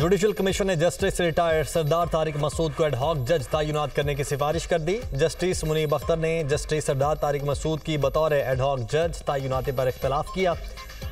Judicial commission ने justice retired सरदार तारिक मसूद को ad hoc जज तैनात करने की सिफारिश कर दी। जस्टिस मुनीब अख्तर ने जस्टिस सरदार तारिक मसूद की बतौर एडहॉक जज तैनाती पर इख्तलाफ किया।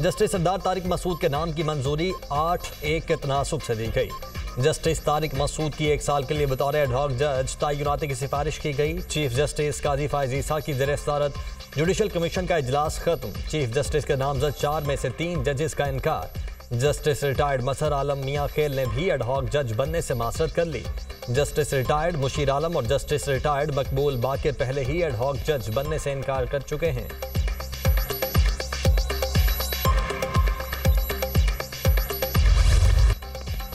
जस्टिस सरदार तारिक मसूद के नाम की मंजूरी 8-1 के तनासुब से दी गई। जस्टिस तारिक मसूद की 1 साल के लिए बतौर एडहॉक जज तैनाती की सिफारिश की गई। चीफ जस्टिस काजी फायज ईसा की ज़ेर सदारत जुडिशल कमीशन का इजलास खत्म। चीफ जस्टिस के नामजद 4 में से 3 जजेस का इनकार। जस्टिस रिटायर्ड मसहर आलम मियां खेल ने भी एडहॉक जज बनने से मासरत कर ली। जस्टिस रिटायर्ड मुशीर आलम और जस्टिस रिटायर्ड मकबूल बाकिर पहले ही एडहॉक जज बनने से इनकार कर चुके हैं।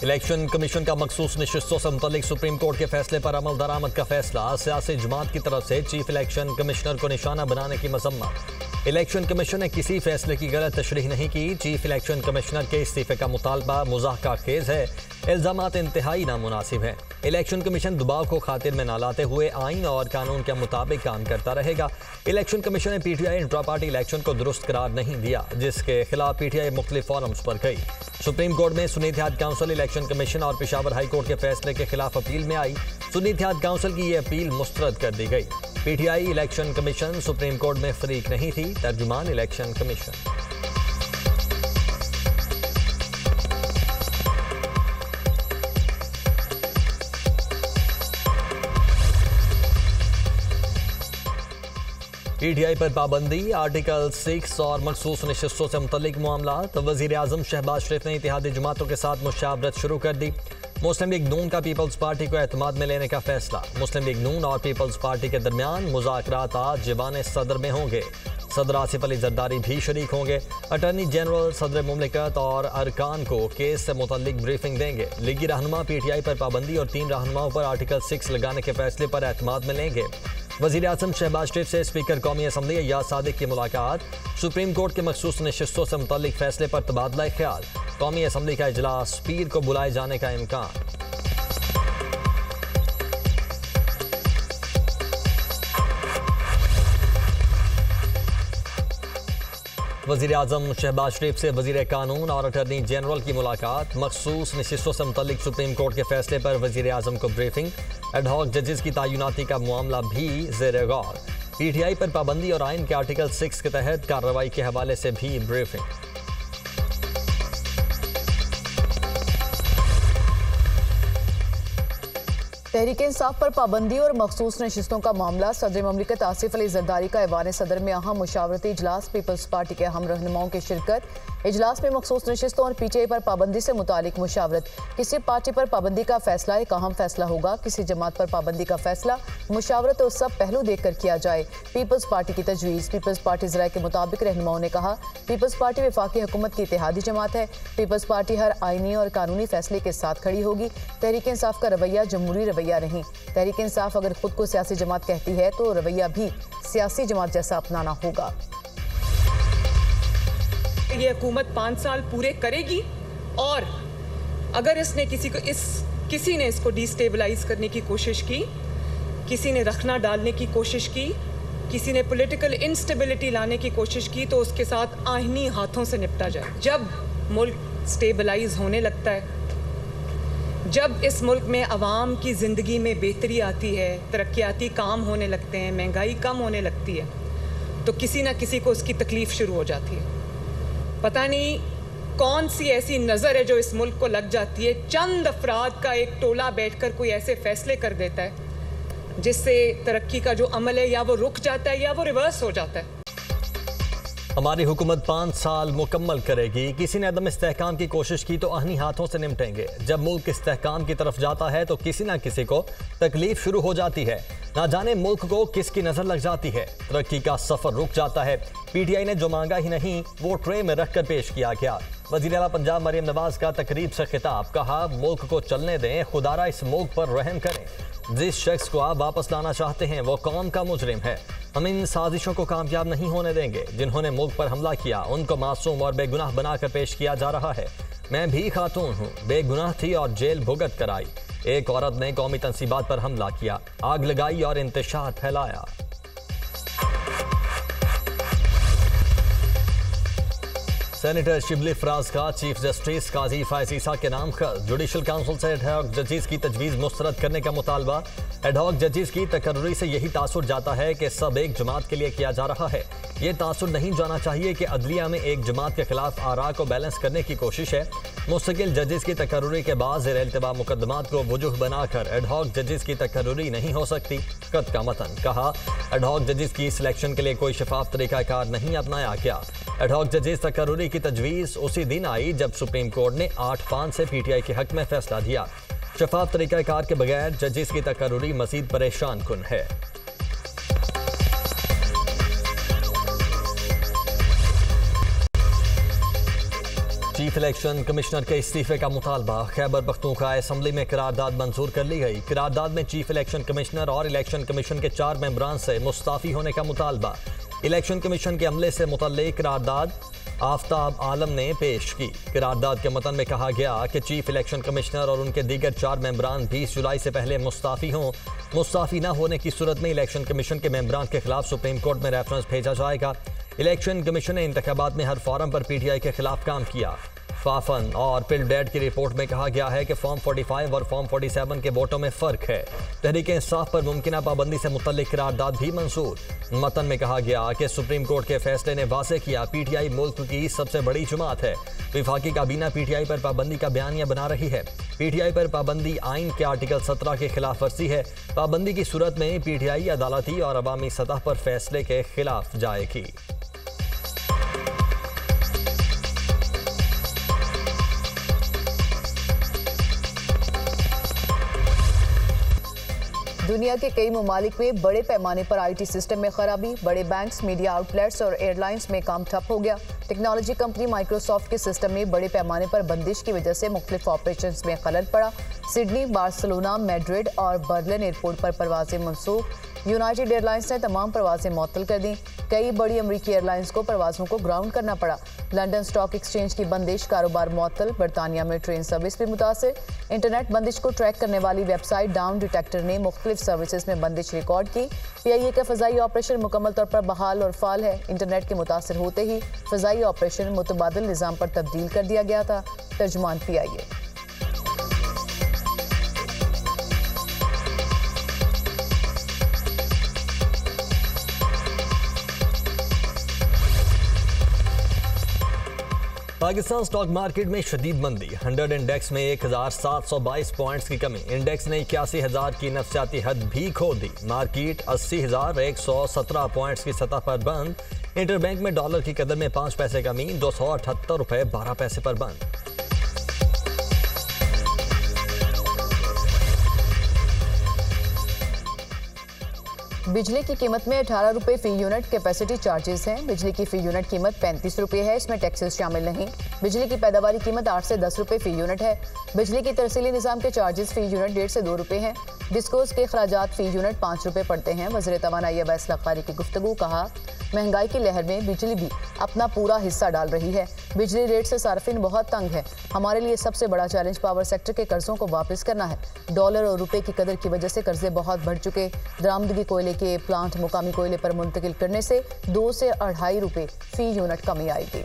इलेक्शन कमीशन का मखसूस नशिस्तों से मुतल्लिक सुप्रीम कोर्ट के फैसले पर अमल दरामद का फैसला। सियासी जमात की तरफ से चीफ इलेक्शन कमिश्नर को निशाना बनाने की मजम्मत। इलेक्शन कमीशन ने किसी फैसले की गलत तशरीह नहीं की। चीफ इलेक्शन कमिश्नर के इस्तीफे का मुतालबा मुज़ाहका खेज है। इल्जामात इंतहाई नामुनासिब हैं। इलेक्शन कमीशन दबाव को खातिर में न लाते हुए आइन और कानून के मुताबिक काम करता रहेगा। इलेक्शन कमीशन ने पीटीआई इंट्रा पार्टी इलेक्शन को दुरुस्त करार नहीं दिया, जिसके खिलाफ पीटीआई मुख्तलिफ फोरम्स पर गई। सुप्रीम कोर्ट में सुन्नी इत्तेहाद काउंसिल इलेक्शन कमीशन और पेशावर हाई कोर्ट के फैसले के खिलाफ अपील में आई। सुन्नी इत्तेहाद काउंसिल की यह अपील मुस्तरद कर दी गई। PTI election commission supreme court में फरीक नहीं थी। तर्जुमान इलेक्शन कमीशन। पीटीआई पर पाबंदी, आर्टिकल 6 और मखसूस नशिस्तों से मुतल्लिक मामला। तो वज़ीर आज़म शहबाज शरीफ ने इत्तेहादी जमातों के साथ मुशावरत शुरू कर दी। मुस्लिम लीग नून का पीपल्स पार्टी को एतमाद में लेने का फैसला। मुस्लिम लीग नून और पीपल्स पार्टी के दरमियान मुज़ाकरात आज जवान सदर में होंगे। सदर आसिफ अली जरदारी भी शरीक होंगे। अटॉर्नी जनरल सदर मुमलिकत और अरकान को केस से मुतल्लिक ब्रीफिंग देंगे। लीगी रहनुमा पीटीआई पर पाबंदी और 3 रहनुमाओं पर आर्टिकल 6 लगाने के फैसले पर एतमाद में लेंगे। वज़ीर आज़म शहबाज शरीफ से स्पीकर कौमी असम्बली अय्याज सादिक की मुलाकात। सुप्रीम कोर्ट के मखसूस नशिस्तों से मुतल्लिक फैसले पर तबादला ख्याल। कौमी असम्बली का इजलास पीर को बुलाए जाने का इम्कान। वज़ीर आज़म शहबाज शरीफ से वज़ीर कानून और अटॉर्नी जनरल की मुलाकात। मखसूस नशिस्तों से मुतल्लिक सुप्रीम कोर्ट के फैसले पर वज़ीर आज़म को ब्रीफिंग। एडहॉक जजेस की तैनाती का मामला भी ज़ेर गौर। पीटीआई पर पाबंदी और आइन के आर्टिकल 6 के तहत कार्रवाई के हवाले से भी ब्रीफिंग। तहरीक इंसाफ पर पाबंदी और मखसूस नशिस्तों का मामला। सदर ममलिकत आसिफ अली जरदारी का ऐवान सदर में अहम मुशावरती इजलास। पीपल्स पार्टी के अहम रहनुमाओं की शिरकत। इजलास में मखसूस नशिस्तों और पीटीआई पर पाबंदी से मुतालिक मुशावरत। किसी पार्टी पर पाबंदी का फैसला एक अहम फैसला होगा। किसी जमात पर पाबंदी का फैसला मुशावरत और सब पहलू देखकर किया जाए। पीपल्स पार्टी की तजवीज़। पीपल्स पार्टी ज़राए के मुताबिक रहनुमाओं ने कहा, पीपल्स पार्टी वफाकी हुकूमत की इत्तेहादी जमात है। पीपल्स पार्टी हर आइनी और कानूनी फैसले के साथ खड़ी होगी। तहरीक इंसाफ का रवैया जमहूरी रवैया नहीं। तहरीक इंसाफ अगर खुद को सियासी जमात कहती है तो रवैया भी सियासी जमात जैसा अपनाना होगा। ये हुकूमत 5 साल पूरे करेगी और अगर इसने किसी ने इसको डिस्टेबलाइज करने की कोशिश की, किसी ने रखना डालने की कोशिश की, किसी ने पॉलिटिकल इंस्टेबिलिटी लाने की कोशिश की, तो उसके साथ आईनी हाथों से निपटा जाए। जब मुल्क स्टेबलाइज होने लगता है, जब इस मुल्क में आवाम की ज़िंदगी में बेहतरी आती है, तरक्याती काम होने लगते हैं, महंगाई कम होने लगती है, तो किसी ना किसी को उसकी तकलीफ़ शुरू हो जाती है। पता नहीं कौन सी ऐसी नज़र है जो इस मुल्क को लग जाती है। चंद अफराद का एक टोला बैठकर कोई ऐसे फैसले कर देता है जिससे तरक्की का जो अमल है या वो रुक जाता है या वो रिवर्स हो जाता है। हमारी हुकूमत 5 साल मुकम्मल करेगी। किसी ने अदम इस्तेहकाम की कोशिश की तो आहनी हाथों से निपटेंगे। जब मुल्क इस्तेहकाम की तरफ जाता है तो किसी ना किसी को तकलीफ शुरू हो जाती है। ना जाने मुल्क को किसकी नजर लग जाती है। तरक्की का सफर रुक जाता है। पीटीआई ने जो मांगा ही नहीं वो ट्रे में रखकर पेश किया गया। वज़ीर आला पंजाब मरियम नवाज का तकरीब से खिताब। कहा, मुल्क को चलने दें, खुदारा इस मुल्क पर रहम करें। जिस शख्स को आप वापस लाना चाहते हैं वो कौम का मुजरिम है। हम इन साजिशों को कामयाब नहीं होने देंगे। जिन्होंने मुल्क पर हमला किया उनको मासूम और बेगुनाह बनाकर पेश किया जा रहा है। मैं भी खातून हूँ, बेगुनाह थी और जेल भुगत कर आई। एक औरत ने कौमी तंसीबात पर हमला किया, आग लगाई और इंतशार फैलाया। सेनेटर शिबली फराज का चीफ जस्टिस काजी फायज ईसा के नाम खत। जुडिशल काउंसिल से एडहॉक जजेस की तजवीज़ मुस्तरद करने का मुतालबा। एडहॉक जजेस की तकर्री से यही तासुर जाता है कि सब एक जमात के लिए किया जा रहा है। ये तासुर नहीं जाना चाहिए कि अदलिया में एक जमात के खिलाफ आरा को बैलेंस करने की कोशिश है। मुस्तकिल जजेस की तकर्री के बाद ज़ेर इल्तिबा मुकदमात को वजूह बनाकर एडहॉक जजेस की तकर्री नहीं हो सकती। खत का मतन कहा, एडहॉक जजेस की सिलेक्शन के लिए कोई शफाफ तरीकाकार नहीं अपनाया गया। एडहॉक जजेस तकर्री की तजवीज़ उसी दिन आई जब सुप्रीम कोर्ट ने 8-5 से पीटीआई के हक में फैसला दिया। शफाफ तरीकाकार के बगैर जजेस की तकर्री मजीद परेशान कुन है। चीफ इलेक्शन कमिश्नर के इस्तीफे का मुतालबा। खैबर पख्तूनख्वा असेंबली में करारदाद मंजूर कर ली गई। करारदाद में चीफ इलेक्शन कमिश्नर और इलेक्शन कमीशन के 4 मेंबरान से मुस्ताफी होने का मुतालबा। इलेक्शन कमीशन के अमले से मुतल्लिक करारदाद आफ्ताब आलम ने पेश की। करारदाद के मतन में कहा गया कि चीफ इलेक्शन कमिश्नर और उनके दीगर 4 मेंबरान 20 जुलाई से पहले मुस्ताफी हों। मुस्ताफी न होने की सूरत में इलेक्शन कमीशन के मेंबरान के खिलाफ सुप्रीम कोर्ट में रेफरेंस भेजा जाएगा। इलेक्शन कमीशन ने इंतखाबात में हर फॉर्म पर पीटीआई के खिलाफ काम किया। फाफन और पिलडेट की रिपोर्ट में कहा गया है कि फॉर्म 45 और फॉर्म 47 के वोटों में फ़र्क है। तहरीक इंसाफ पर मुमकिना पाबंदी से मुतल्लिक करारदाद भी मंजूर। मतन में कहा गया कि सुप्रीम कोर्ट के फैसले ने वाज़ेह किया पीटीआई मुल्क की सबसे बड़ी जमात है। विफाकी काबीना पीटीआई पर पाबंदी का बयानिया बना रही है। पीटीआई पर पाबंदी आइन के आर्टिकल 17 की खिलाफ वर्जी है। पाबंदी की सूरत में पीटीआई अदालती और अवामी सतह पर फैसले के खिलाफ जाएगी। दुनिया के कई ममालिक में बड़े पैमाने पर आईटी सिस्टम में खराबी। बड़े बैंक्स, मीडिया आउटलेट्स और एयरलाइंस में काम ठप हो गया। टेक्नोलॉजी कंपनी माइक्रोसॉफ्ट के सिस्टम में बड़े पैमाने पर बंदिश की वजह से मुख्तलिफ ऑपरेशंस में खलल पड़ा। सिडनी, बार्सिलोना, मैड्रिड और बर्लिन एयरपोर्ट पर परवाजें मनसूख। यूनाइटेड एयरलाइंस ने तमाम परवाजें मुअत्तल कर दी। कई बड़ी अमरीकी एयरलाइंस को परवाजों को ग्राउंड करना पड़ा। लंदन स्टॉक एक्सचेंज की बंदिश, कारोबार मुअत्तल। बरतानिया में ट्रेन सर्विस भी मुतासिर। इंटरनेट बंदिश को ट्रैक करने वाली वेबसाइट डाउन डिटेक्टर ने मुख्तलिफ सर्विसेज में बंदिश रिकॉर्ड की। पीआईए का फ़ज़ाई ऑपरेशन मुकम्मल तौर पर बहाल और फाल है। इंटरनेट के मुतासिर होते ही फ़ज़ाई ऑपरेशन मुतबादिल निज़ाम पर तब्दील कर दिया गया था। तर्जुमान पीआईए। पाकिस्तान स्टॉक मार्केट में शदीद मंदी। 100 इंडेक्स में 1722 पॉइंट्स की कमी। इंडेक्स ने 81,000 की नफसियाती हद भी खो दी। मार्केट 80,117 पॉइंट्स की सतह पर बंद। इंटरबैंक में डॉलर की कदर में 5 पैसे कमी, 278 रुपए 12 पैसे पर बंद। बिजली की कीमत में 18 रुपये फी यूनिट कैपेसिटी चार्जेस हैं। बिजली की फी यूनिट कीमत 35 रुपये है, इसमें टैक्सेस शामिल नहीं। बिजली की पैदावारी कीमत 8 से 10 रुपये फी यूनिट है। बिजली की तरसीली निज़ाम के चार्जेस फी यूनिट 1.5 से 2 रुपये हैं। डिस्कोस के अखराजात फी यूनिट 5 रुपये पड़ते हैं। वज़ीर तवानाई अवैस लक्कारी की गुफ्तगू। कहा, महंगाई की लहर में बिजली भी अपना पूरा हिस्सा डाल रही है। बिजली रेट से सार्फिन बहुत तंग है। हमारे लिए सबसे बड़ा चैलेंज पावर सेक्टर के कर्जों को वापस करना है। डॉलर और रुपए की कदर की वजह से कर्जे बहुत बढ़ चुके। दरामदगी कोयले के प्लांट मुकामी कोयले पर मुंतकिल करने से 2 से 2.5 रुपये फी यूनिट कमी आएगी।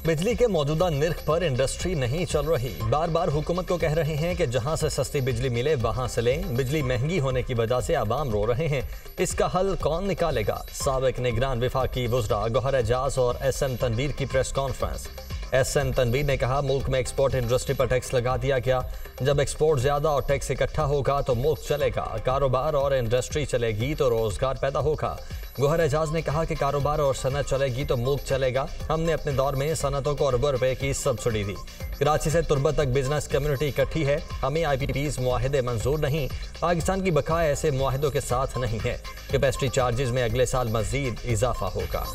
बिजली के मौजूदा निर्ख पर इंडस्ट्री नहीं चल रही। बार बार हुकूमत को कह रहे हैं कि जहां से सस्ती बिजली मिले वहां से लें। बिजली महंगी होने की वजह से आवाम रो रहे हैं। इसका हल कौन निकालेगा? साबिक निगरान वफाकी वज़रा गौहर एजाज और एसएम तनवीर की प्रेस कॉन्फ्रेंस। एसएम तनवीर ने कहा, मुल्क में एक्सपोर्ट इंडस्ट्री पर टैक्स लगा दिया गया। जब एक्सपोर्ट ज्यादा और टैक्स इकट्ठा होगा तो मुल्क चलेगा। कारोबार और इंडस्ट्री चलेगी तो रोजगार पैदा होगा। गौहर एजाज ने कहा कि कारोबार और सनत चलेगी तो मुल्क चलेगा। हमने अपने दौर में सनतों को अरबों रुपए की सब्सिडी दी। कराची से तुर्बत तक बिजनेस कम्युनिटी इकट्ठी है। हमें IPPs मुआहदे मंजूर नहीं। पाकिस्तान की बका ऐसे मुआहदों के साथ नहीं है। कैपेसिटी चार्जेस में अगले साल मजीद इजाफा होगा।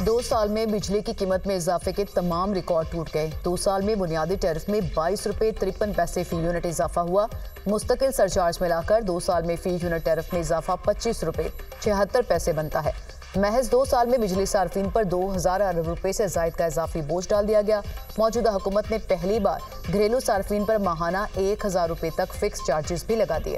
2 साल में बिजली की कीमत में इजाफे के तमाम रिकॉर्ड टूट गए। 2 साल में बुनियादी टैरिफ में 22 रुपये 53 पैसे फी यूनिट इजाफा हुआ। मुस्तकिल सरचार्ज मिलाकर 2 साल में फी यूनिट टैरिफ में इजाफा 25 रुपये 76 पैसे बनता है। महज 2 साल में बिजली सार्फिन पर 2000 अरब रुपए से जायद का इजाफी बोझ डाल दिया गया। मौजूदा हुकूमत ने पहली बार घरेलू सार्फिन पर माहाना 1000 रुपए तक फिक्स चार्जेस भी लगा दिए।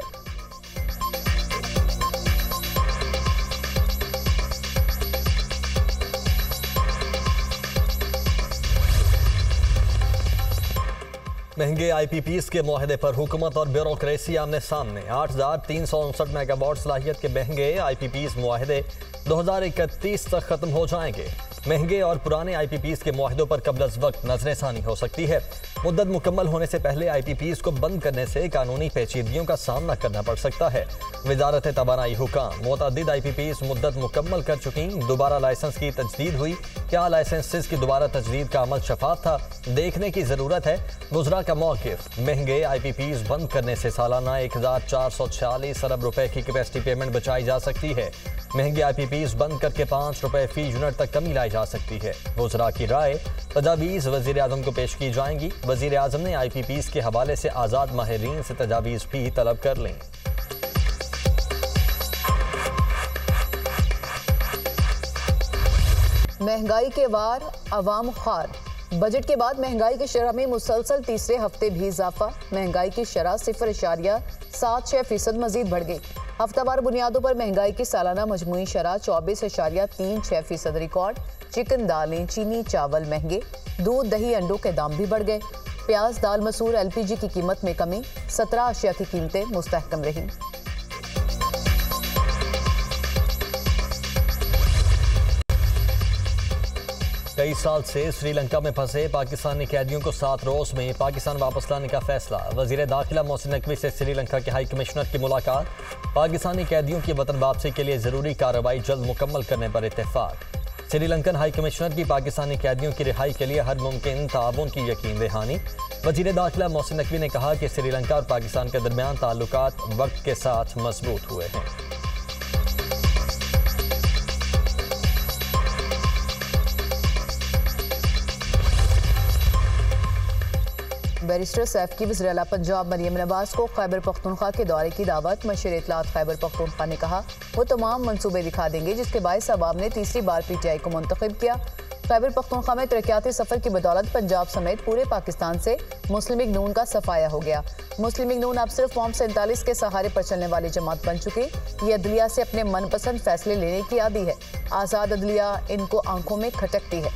महंगे IPPs के मुआहदे पर हुकूमत और ब्यूरोक्रेसी आमने सामने। 8359 मेगावाट सलाहियत के महंगे IPPs मुआहदे 2031 तक खत्म हो जाएंगे। महंगे और पुराने IPPs के मुआहदों पर कबल अज़ वक्त नजरसानी हो सकती है। मुद्दत मुकम्मल होने से पहले IPPs को बंद करने से कानूनी पेचीदगियों का सामना करना पड़ सकता है। वजारत तवानाई हुकाम मुतअद्दिद IPPs मुद्दत मुकम्मल कर चुकी, दोबारा लाइसेंस की तजदीद हुई। क्या लाइसेंसेस की दोबारा तजदीद का अमल शफाफ था? देखने की जरूरत है। गुजरा का मौक़िफ़। महंगे IPPs बंद करने से सालाना 1446 अरब रुपए की कैपेसिटी पेमेंट बचाई जा सकती है। महंगे IPPs बंद करके 5 रुपए फी यूनिट तक कमी लाई जा सकती है। वज़रा की राय तजावीज़ वज़ीर आज़म को पेश की जाएंगी। वज़ीर आज़म ने IPPs के हवाले से आज़ाद माहिरीन से तजावीज़ भी तलब कर लें। महंगाई के वार अवाम खार। बजट के बाद महंगाई की शरह में मुसलसल तीसरे हफ्ते भी इजाफा। महंगाई की शरह 0.76% मजीद बढ़ गई। हफ्तावार बुनियादों पर महंगाई की सालाना मजमूई शरह 24.36% रिकॉर्ड। चिकन, दालें, चीनी, चावल महंगे। दूध, दही, अंडों के दाम भी बढ़ गए। प्याज, दाल, मसूर, LPG की कीमत में कमी। 17 अशिया की कीमतें मुस्तहकम रहीं। कई साल से श्रीलंका में फंसे पाकिस्तानी कैदियों को 7 रोज में पाकिस्तान वापस लाने का फैसला। वजीर दाखिला मोहसिन नकवी से श्रीलंका के हाई कमिश्नर की मुलाकात। पाकिस्तानी कैदियों की वतन वापसी के लिए जरूरी कार्रवाई जल्द मुकम्मल करने पर इत्तेफाक। श्रीलंकन हाई कमिश्नर की पाकिस्तानी कैदियों की रिहाई के लिए हर मुमकिन ताउन की यकीन दहानी। वजीर दाखिला मोहसिन नकवी ने कहा कि श्रीलंका और पाकिस्तान के दरमियान ताल्लुकात वक्त के साथ मजबूत हुए हैं। बैरिस्टर सैफ की वज़ीर आला पंजाब मरियम नवाज को खैबर पख्तूनख्वा के दौरे की दावत। मशीर इत्तलात खैबर पख्तूनख्वा ने कहा वो तमाम मंसूबे दिखा देंगे जिसके बायस अवाम ने तीसरी बार PTI को मुंतखब किया। खैबर पख्तूनख्वा में तरक्याती सफर की बदौलत पंजाब समेत पूरे पाकिस्तान से मुस्लिम लीग नून का सफाया हो गया। मुस्लिम लीग नून अब सिर्फ फॉर्म 47 के सहारे पर चलने वाली जमात बन चुकी। ये अदलिया से अपने मनपसंद फैसले लेने की आदी है। आज़ाद अदलिया इनको आंखों में खटकती है।